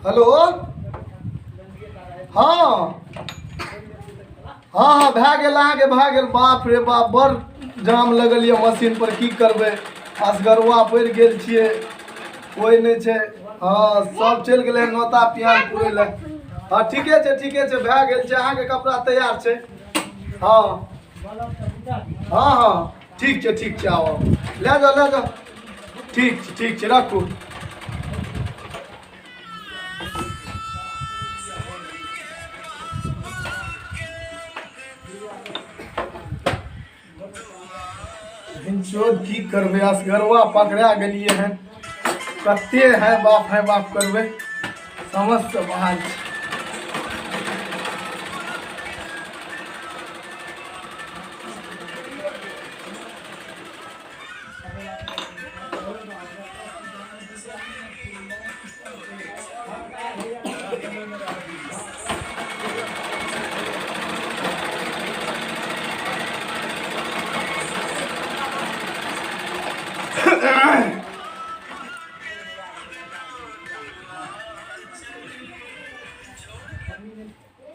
Hello. हाँ हाँ भए गेल अहाँके भए गेल। बाप रे बाप बड़ जाम लगल ये मशीन पर, की करबै असगरुआ पड़ि गेल छियै, कोई नहीं छै। हाँ सब चलि गेलै नोता पियान पुरै लए। हाँ ठीके छै भए गेल छै। अहाँके कपड़ा तैयार छै। हाँ हाँ हाँ ठीक छै आओ ले जाओ। ठीक छै रखू। की करबै असगरुआ पकड़ा गेलिए हैं। कते है बाप करबै समझ से बाहर छै।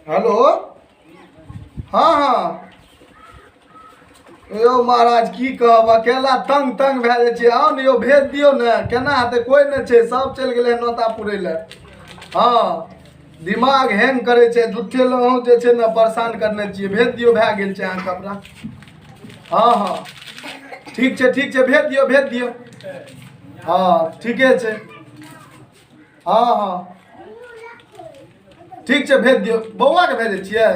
हेलो। हाँ यौ महाराज की कहब, अकेला तंग भए जाइ छै। आउ ने यौ भेज दियौ ने, केना हेतै कोई नहि छै, सब चलि गेलै नोता पुरै लए। हाँ दिमाग हैंग करे छै, झूठे लहू जे छै ने परेशान करने छियै। भेज दियौ भए गेल छै अहाँ कपड़ा। हाँ ठीक छै भेज दियौ। हाँ ठीके छै। हाँ ठीक छै भेज दियौ। बौआके भेजै छियै।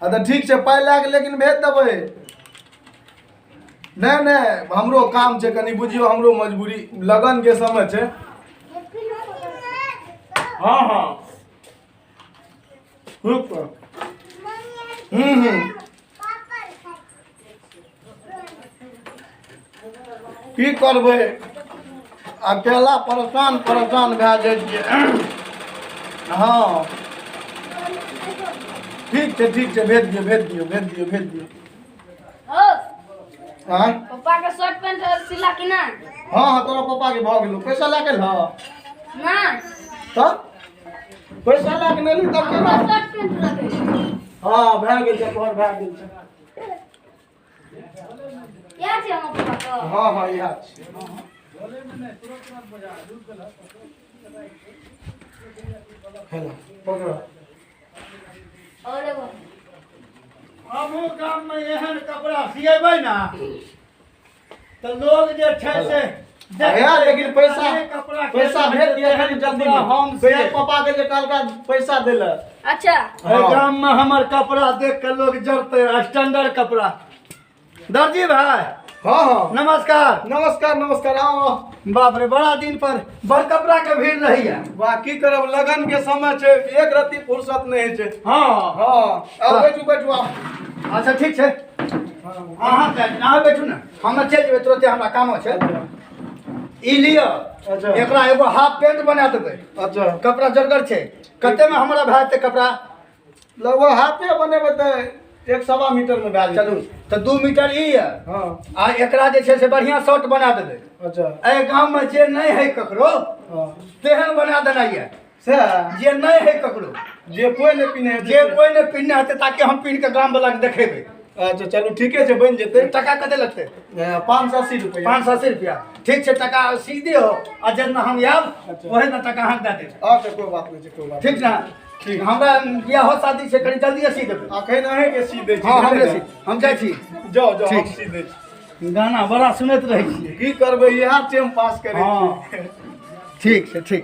हाँ तऽ ठीक छै पाइ लए कऽ लेकिन भेज देबै। नहीं हमरो काम छै कनि, बुझियो हमरो मजबूरी, लगन के समय छै। हाँ की करबै अकेला परेशान भए जाइ छियै। हाँ ठीक छै भेज दियौ। हाँ पापा के शर्ट पैंट सिला कि ना? हाँ तोरा पापा के भाग गेलो। पैसा ला के ला ना तो पैसा ला के नहीं तब केना? शर्ट पैंट रखे। हाँ भए गेल छै तोहर भए गेल छै। क्या छै हम पापा को? हाँ इहा छै। हेलो पकड़ो। और एगो हमहू गाम में एहन कपड़ा सिएबै ना तो लोग जे छै से यार लेकिन पैसा भेज दिया खाली जल्दी में। हम से पापा के जे कहलका पैसा दे ले। अच्छा गाम में हमर कपड़ा देख के लोग जरते। स्टैंडर्ड कपड़ा। दर्जी भाई हाँ नमस्कार। आओ। बाप रे बड़ा दिन पर बड़ कपड़ा के भीड़ रही है। वाह की करब लगन के समय छै, एक रत्ती फुर्सत नहीं छै। हाँ अब बैठू आओ। अच्छा ठीक है। अहाँ बैठू ना, हम चल जेबै तुरंते, हमरा काम छै। ई लियो। अच्छा एकरा एगो हाफ पैंट बना देबै। अच्छा कपड़ा जरगर छै। कते में हमरा भए जेतै कपड़ा? लगभग हाफे बनेबै तऽ 1.25 मीटर में भए जेतै। चलू तो 2 मीटर ई है। हाँ आ एकरा जे छै से बढ़िया शर्ट बना देबै। अच्छा एहि गाँव में जे नहीं है ककरो हाँ तेहन बना देना ये। से जे नहीं है ककरो, जे कोई नहीं पीने जे कोई नहीं पिन्ने हेतै, ताकि हम पिन के गाँव वाला के देखेबै। अच्छा चलू ठीके छै बन जेतै। टका कते लगतै? 580 रुपया। 580 रुपया। ठीक छै टका सी दियो, आ जेना हम आयब अच्छा। ओहे ना टका अहाँ दे देब। अच्छा कोई बात नहीं छै, कोई बात ठीक ना? ठीक हमरा बियाह शादी छै, कनी जल्दी सी देबै। अखन अहे के सी दै छी। हाँ हमरे सी, हम जाइ छी। जाओ हम ठीक। सी दै छी। गाना बड़ा सुनैत रहै छियै। की करबै इएह टाइम पास करै हाँ। छी। ठीक छै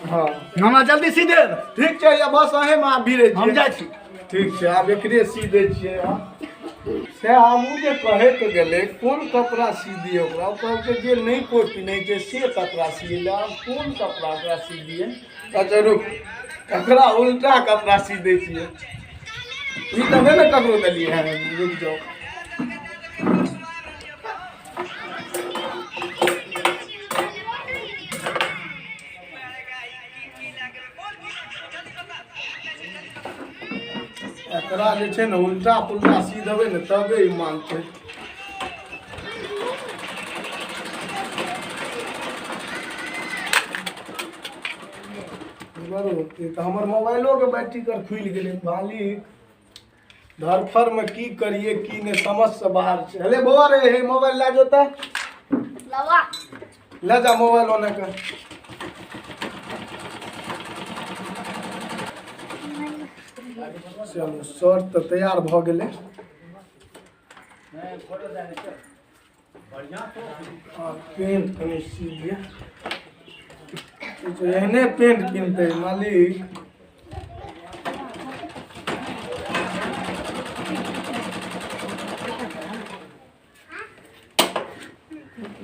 हाँ हमरा जल्दी सी देब। ठीक छै या बस अहे में आब भिड़ै हम छी। जाइ छी। ठीक छै आब एकरे सी दै छियै। से हमहूँ जे कहैत गेलै कोन कपड़ा सी दिए ओकरा, कहलकै जे नहीं कोई पिन्है छै से कपड़ा सिए ले। आब कोन कपड़ा ओकरा सी दिए? अच्छा रुक, एकरा उल्टा कपड़ा सी दै छियै। ई तऽ नहि ने ककरो देलियै है, रुक जाओ। एकरा जे छै ने उल्टा पुल्टा सी देबै ने तबे ई मानतै। बरो तो हमर मोबाइलो के बैटरी कर खुल गेलै मालिक धरफर में की करिए की ने समझ से बाहर छै। अरे बौआ रे हे मोबाइल ला जोता लवा ले जा मोबाइल ओने कर। चलो शर्ट तो तैयार भ गेलै। पेंट कनी सी लिया तो एहने पेंट किनते मालिक।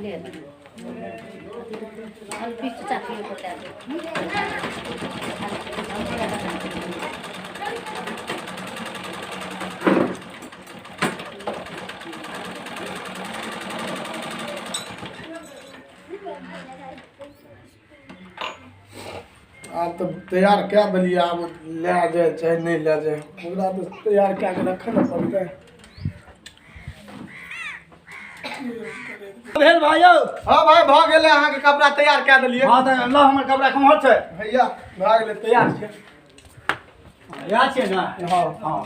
ले हम फिक्स चाकरी बता दे। आप तो तैयार क्या दिलिए आप ले जाए चाहे नहीं ले जाए ओकरा तो तैयार क्या के रखे ना पड़ता है। भेल भाइयो हाँ भाई भ गेलै अहाँ के कपड़ा तैयार क्या दिलिए। हाँ तो अल्लाह हमर कपड़ा कमहर छै भैया भ गेलै तैयार छै। याद छै ना। हाँ हाँ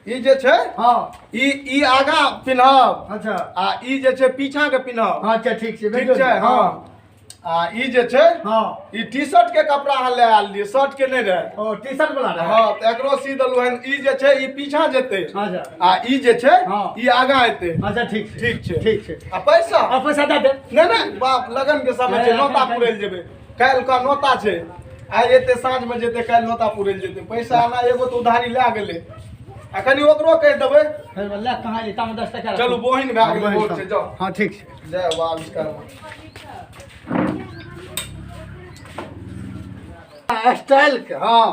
ई जे छै हाँ ई आगा पिन्हब अच्छा आ ई जे छै पीछा के पिन्हब। हाँ अच्छा ठीक छै ठीक छै हाँ आ ई जे छै हाँ ई टी शर्ट के कपड़ा अहाँ ले आल लिए शर्ट के नहीं रहे। ओ टी शर्ट वाला रहे। हाँ तो एकरो सी देलु हन ई जे छै ई पीछा जेते अच्छा आ ई जे छै हाँ। ई आगा एते। अच्छा ठीक छै ठीक छै ठीक छै। आ पैसा अब पैसा दे दे। नहीं नहीं बाप लगन के समय छै नोता पुरैल जेबे काल का नोता छै आइ एते साँझ में जेते काल नोता पुरैल जेते पैसा आना एगो तो उधारी ले गेले आ कनी ओकरो कह देबै फिर बोल कहाँ लेता में 10 टका। चलू बहिन भए गेलै बहुत छै जाओ। हाँ ठीक छै। जय बाबा विश्वकर्मा। स्टाइल के हाँ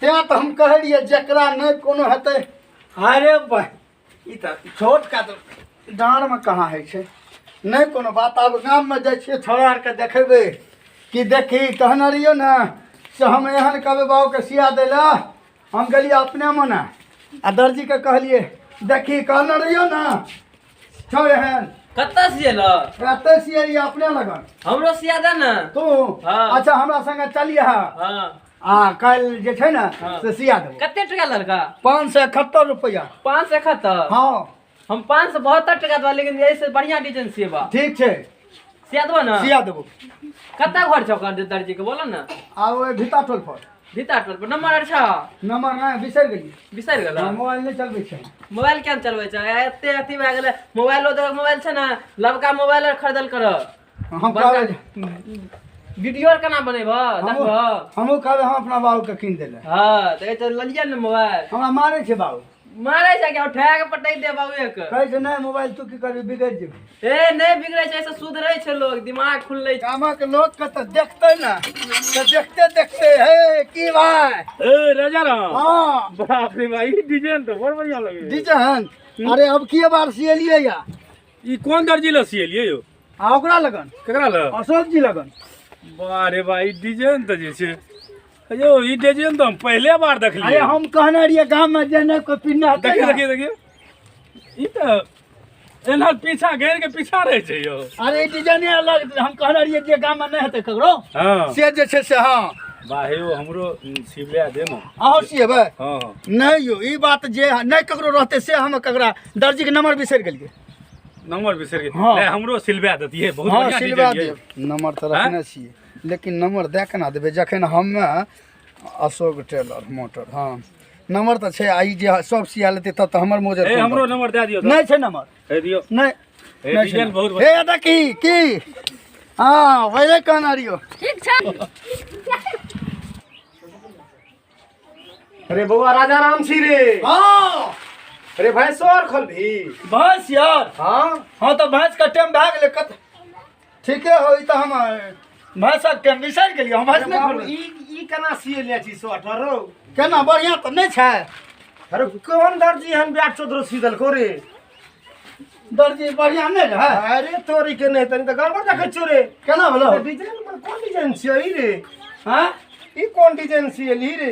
तें तो हम कह रहिए जकरा नहीं कोनो हेतै। अरे भाई ई तो छोट का तो डाँर में कहाँ है छै नहीं कोनो बात। अब गाँव में जाइ छियै छौड़ा आर के देखेबै कि देखी कहने रहियो ना से हम एहन कहबै बाबू के सिया दै ला हम गेलिए अपने में ना आ दर्जी के कहलिए देखी कहने रहियो ना छौ एहन कत्ता सियल एते सियरिए अपने लगन हमरो सिया दे न। तू हाँ। अच्छा हमरा संगे चलिए हाँ हाँ कल जे छै ना हाँ। से सिया देबो कते टका लड़का 571 रुपया। 571 हाँ हम 572 टका दवा लेकिन ऐसे बढ़िया डिजाइन सिएबा ठीक छै सिया देबो ना। सिया देबो। कत्ता घर छौ कर दर्जी के बोलो ना। आ ओए भीता टोल पर भीता टोल पर नंबर आर छौ नंबर नहीं बिसर गेली। बिसरि गेल मोबाइल नहीं चलबै छै। मोबाइल केन चलबै छ एते अथी भए गेलै मोबाइलो देख मोबाइल छै ना लबका मोबाइल आर खरीदल कर हम कहबै वीडियो आर केना बनेबो देखबो। हमहू कहबै हम अपना बाबू के कीन देले। हां त एते ललिया न मोबाइल हमरा मारै छै बाबू मारै छै कि उठा के पटक दे बाबू एक। कहै छै नहीं मोबाइल तू की करबी बिगड़ जेबी। ए नहीं बिगड़े छै ऐसे सुधरै छै लोग दिमाग खुललै छै। गामक लोग के तो देखते ना तो देखते देखते हे की भाई ए राजा राम हाँ बाप रे भाई डिजाइन तो बहुत बढ़िया लगे। डिजाइन अरे अब की बार सियलिए या ई कौन दर्जी ल सियलिए यो आ ओकरा लगन केकरा ल अशोक जी लगन। बारे भाई डिजाइन तो जे छै यो ई डिजाइन तो हम पहले बार अरे देखलिए। हम कहने रहिए गाँव में जे नहीं कोई पिन्ना देखिए देखिए देखिए ई तो एना पीछा घेर के पीछा रहे छै यो। अरे डिजाइन अलग हम कहने रहिए जे गाँव में नहीं हेतै ककरो हां से जे छै से हाँ बाहे यो हमरो सिवलिया दे न। अहाँ सिएबै हां नहीं यो ई बात जे नहीं ककरो रहते से हम ककरा दर्जी के नंबर बिसर गेलिए। नंबर बिसर गेल हाँ। ले हमरो सिलवा दतिए बहुत हाँ बढ़िया सिलवा डिजाइन दियो नंबर तो रखने छिए लेकिन नंबर दे केना देबै जखन हम अशोक टेलर मोटर हाँ नंबर तो छै आई जे सब सिया लेतै तब तो हमर मोजर ए हमरो नंबर दे दियो नहीं छै नंबर ए दियो नहीं ए नहीं डिजाइन छै। बहुत हे देखी की हाँ वही कहना रहियो। ठीक छै अरे बउआ राजा राम छी रे। हाँ अरे भैंसोर खोल भी। भैंस यार हाँ हाँ तो भैंस का टाइम भए गेलै कत ठीके हो ई तो हम भैंसक टाइम बिसरि गेलियै हम भैंस नहीं खोलबै। ई केना सियले छी स्वेटर रो। केना बढ़िया तो नहीं छै। अरे कौन दर्जी हम बैठ चोदरो सीदल को रे। दर्जी बढ़िया नहीं रहे। अरे तोरी के नहीं तनी तो गड़बड़ देखै छौ रे। केना भेलो डिजाइन पर कौन डिजाइन छियै रे। हाँ ई कौन डिजाइन छियै रे।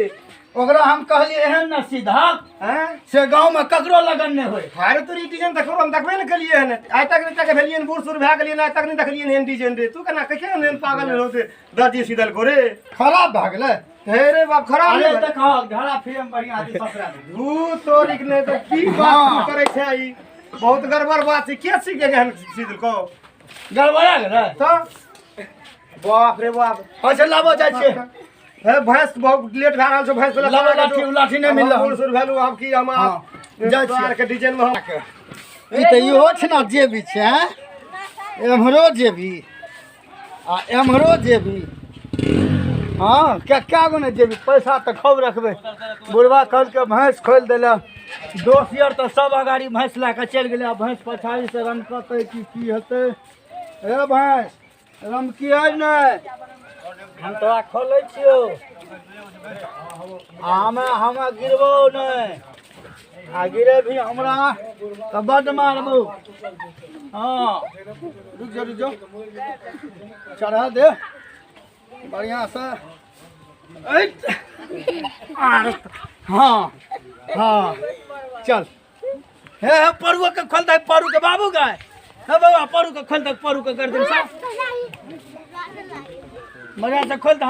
ओकरा हम कहलिए एहन न सीधा हैं से गांव में ककरो लगन नहीं होय। अरे तोरी डिजाइन देखो हम देखबे न कलिए हन आइ तक नहीं तक भेलियन बूढ़ सूढ़ भए गेलियन आइ तक नहीं देखलियन एहन डिजाइन रे। तू केना कहिया एहन पागल होते दर्जी सीदल को रे। खराब भए गेलै हे रे बाप खराब अरे नहीं देखो घड़ा फिल्म बढ़िया आदि ससुरा दे भू तोरिक ने तो की बात करे छै ई बहुत गड़बड़ बात है के सीख गए सीधल को गड़बड़ा गेलै तो बाप रे बाप अच्छा लाबो जाइ छै हे भैंस बहुत लेट भए रहल छै भैंस वाला लाबो लाठी नहीं मिल फूल सुर भेलु आब की हम हाँ, जाइ छियै। द्वार के डिजाइन में हम ई तऽ इहो छै ने जेबी छै हैं? एम्हरो जेबी आ एम्हरो जेबी हाँ क्या गो ने जेबी पैसा तऽ खूब रखबै बुढ़वा कहलकै भैंस खोलि देले दोस्त यार तऽ सब अगाड़ी भैंस लए कऽ चलि गेलै आ भैंस पछाड़ी से रमकतै की हेतै ए भैंस रमकियै नहि हम तोरा खोलै छियौ हमे गिरबौ नहि आ गिरे भी हमरा तऽ बड्ड मारबौ हाँ रुक जाओ चढ़ा दे बढ़िया से हाँ हाँ चल हे परुआ के खोल दे परू के बाबू गाय हे बाबा परू के खोल दे परू के गर्दन साफ बढ़िया से खोल दे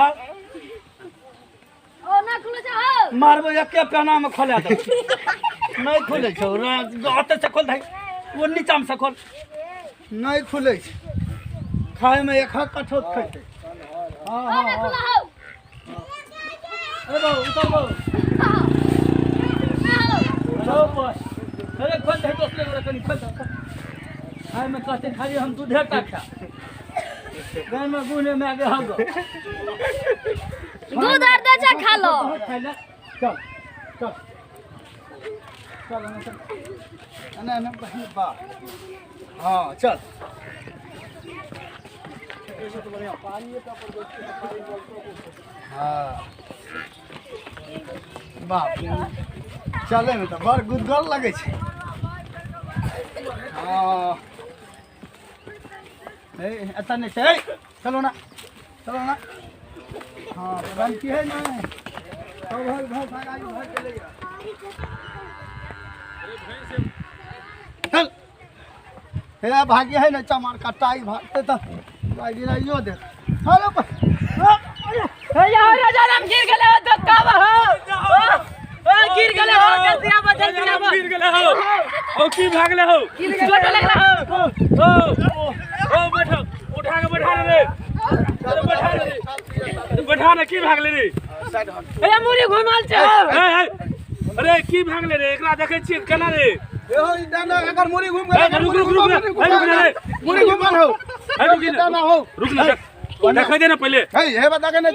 ओ ना खुले जा मारबो एके पेना में खोला दे नहीं खुले छौ हाथे से खोल दे वो नीचा में से खोल नहीं खुले छै खाए में एक हक कठोत खैते हाँ ओ ना खुला हो ए बाबू उतर बाबू अरे खोल दे दोसरे गोरे कनी खोल दे आइ में कहते खाली हम दूधे टा खा गाय में गुने में आगे हम दूध और दे जा खा लो चल चल चल ना बहन बा हाँ चल हाँ बाप चले में तो बड़ गुदगर लगे छै हाँ ऐसा नहीं छै चलो ना हाँ रंग की है ना तो भाई चले गया चल हे भाग्य है ना चमार कटाई भागते तो गिराइयो दे चलो गिर गेले हो तो का हो गिर गेले हो जल्दी हो ओ की भागले हो चोट लगला हो ओ बैठो उठा के बैठा रे अरे बैठा रे की भागले रे ए मुरी घुमाल छै अरे की भागले रे एकरा देखे छियै केना रे एहो दाना अगर मुड़ी घूम गए रुक मुड़ी घूमल हो ना रुक ना देखाई दे ना पहले हे बता के नहीं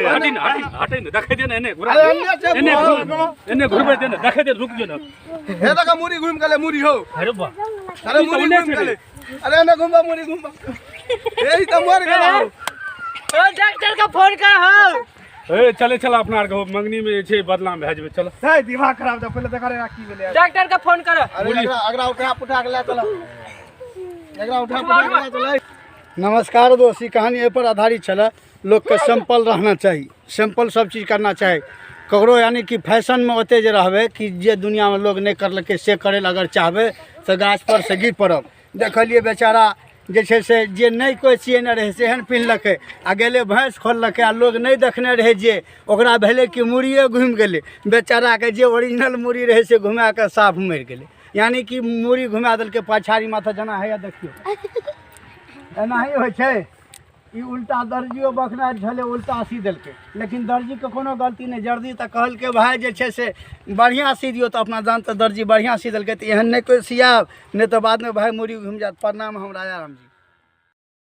हटी ना देखाई दे ना एने अरे घुरबे दे ना देखाई दे रुक जो ना हे तक मुड़ी घूम गले मुड़ी हो अरे बा अरे मुड़ी घूम गले अरे ना घूमबा मुड़ी घूमबा यही तो मर गेला हो ओ डॉक्टर का फोन कर हो ए चले चल अपना आर के मंगनी में छै बदला में भेजबे चल है दिमाग खराब था पहले देखा रे की भेले डॉक्टर का फोन कर अरे अगरा उठा के ले चलो अगरा उठा के ले चलो नमस्कार दोस्त, कहानी ए पर आधारित चला। लोग के सिंपल रहना चाहिए, सिंपल सब चीज़ करना चाहिए। ककरो यानी कि फैशन में ओते जे रहबे कि जे दुनिया में लोग नहीं करलके से करे अगर चाहबे तो गाछ पर से गिर पड़ब। देखलिए बेचारा जे छै से जे नहीं कोई चिन्हने रहे सेहन पिन्हलकै आ गेले भैंस खोललकै आ लोग नहीं देखने रहे जे ओकरा भेले कि मुड़िए घुमि गेलै। बेचारा के जे ओरिजिनल मुड़ी रहे से घुमा के साफ मरि गेलै, यानी कि मुड़ी घुमा देलकै पछाड़ी माथा जना है। देखियो एनाही होइ छै। ई उल्टा दर्जियो बखना छले उल्टा सी देलकै, लेकिन दर्जी के कोनो गलती नहीं। दर्जी तऽ कहलकै भाई जे छै से बढ़िया सी दियो, तो अपना जान तऽ दर्जी बढ़िया सी देलकै। तऽ एहन नहीं कोई सियाब, नहीं तो बाद में भाई मुड़ी घूम जात। प्रणाम, हम राजा राम जी।